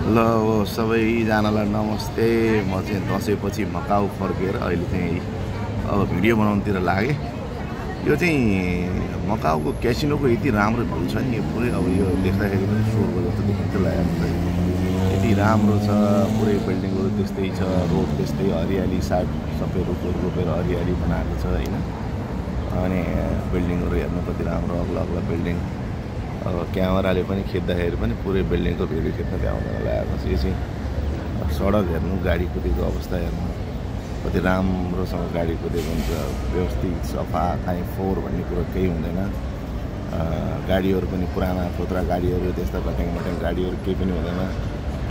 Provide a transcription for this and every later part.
ल सबैजनालाई नमस्ते। म चाहिँ दसैँपछि मकाउ फर्केर अहिले चाहिँ अब भिडियो बनाउनुतिर लागेँ। यो चाहिँ मकाउको क्यासिनोको यति राम्रो भ्यू छ नि, पुरै अब यो देख्दाखेरि पनि स्वर्ग जस्तो देखिन्छ लाग्यो। यति राम्रो छ, पुरै बिल्डिङहरू त्यस्तै छ, रोड त्यस्तै, हरियाली साइड सबै रुखहरू रोपेर हरियाली बनाएको छ होइन। अनि बिल्डिङहरू हेर्नु कति राम्रो, अग्ला अग्ला बिल्डिङ। अब क्यामेराले पनि खिच्दाखेरि पनि पुरै बिल्डिङको भिडियो खिच्न भ्याउँदैन लागेको छ। यो चाहिँ सडक हेर्नु, गाडी कुदेको अवस्था हेर्नु, कति राम्रोसँग गाडी कुदेको हुन्छ, व्यवस्थित सफा, काहीँ फोहोर भन्ने कुरो केही हुँदैन। गाडीहरू पनि पुराना थोत्रा गाडीहरू, त्यस्ता कट्याङ मट्याङ गाडीहरू केही पनि हुँदैन।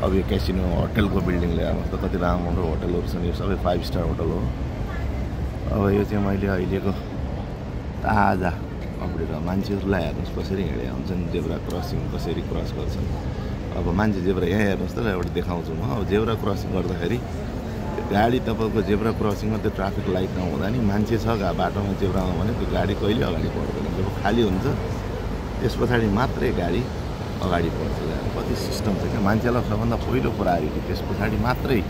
अब यो क्यासिनो होटलको बिल्डिङले हेर्नुहोस् त कति राम्रो होटलहरू छन्, यो सबै 5 स्टार होटल हो। अब यो चाहिँ मैले अहिलेको ताजा अपडेट हो। मान्छेहरूलाई हेर्नुहोस् कसरी हिँडेका हुन्छन्, जेब्रा क्रसिङ कसरी क्रस गर्छन्। अब मान्छे जेब्रा यहाँ हेर्नुहोस् त, एउटा देखाउँछु म। अब जेब्रा क्रसिङ गर्दाखेरि गाडी तपाईँको जेब्रा क्रसिङमा त्यो ट्राफिक लाइट नहुँदा नि मान्छे छ बाटोमा जेब्रामा भने त्यो गाडी कहिले अगाडि बढ्दैन। जब खाली हुन्छ त्यस पछाडि मात्रै गाडी अगाडि बढ्छ। कति सिस्टम छ क्या, मान्छेलाई सबभन्दा पहिलो प्रायोरिटी, त्यस पछाडि मात्रै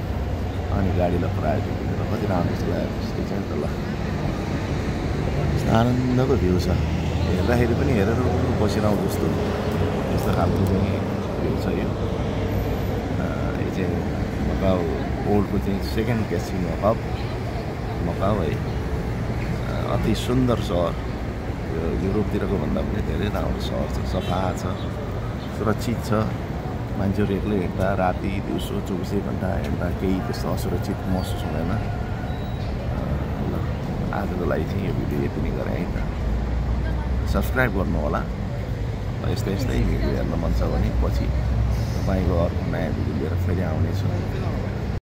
अनि गाडीलाई प्रायोरिटी दिएर कति राम्रो छ जस्तो चाहिँ त। ल आनन्दको भ्यू छ, हेर्दाखेरि पनि हेरेर बसिरहँ जस्तो यस्तो खालको चाहिँ भ्यू छ। यो चाहिँ मकाउ ओल्डको चाहिँ सेकेन्ड क्यासिनो हब मकाउ है। अति सुन्दर सहर, यो युरोपतिरको भन्दा पनि धेरै राम्रो सहर छ, सफा छ, सुरक्षित छ। मान्छेहरू एक्लै हिँड्दा राति दिउँसो 24 घन्टा हिँड्दा केही त्यस्तो असुरक्षित महसुस हुँदैन। आजको लागि चाहिँ यो भिडियो यति नै गरेँ है त। सब्सक्राइब गर्नु होला। यस्तै यस्तै भिडियो हेर्न मन छ भने पछि तपाईँको अर्को नयाँ भिडियो लिएर फेरि आउनेछु।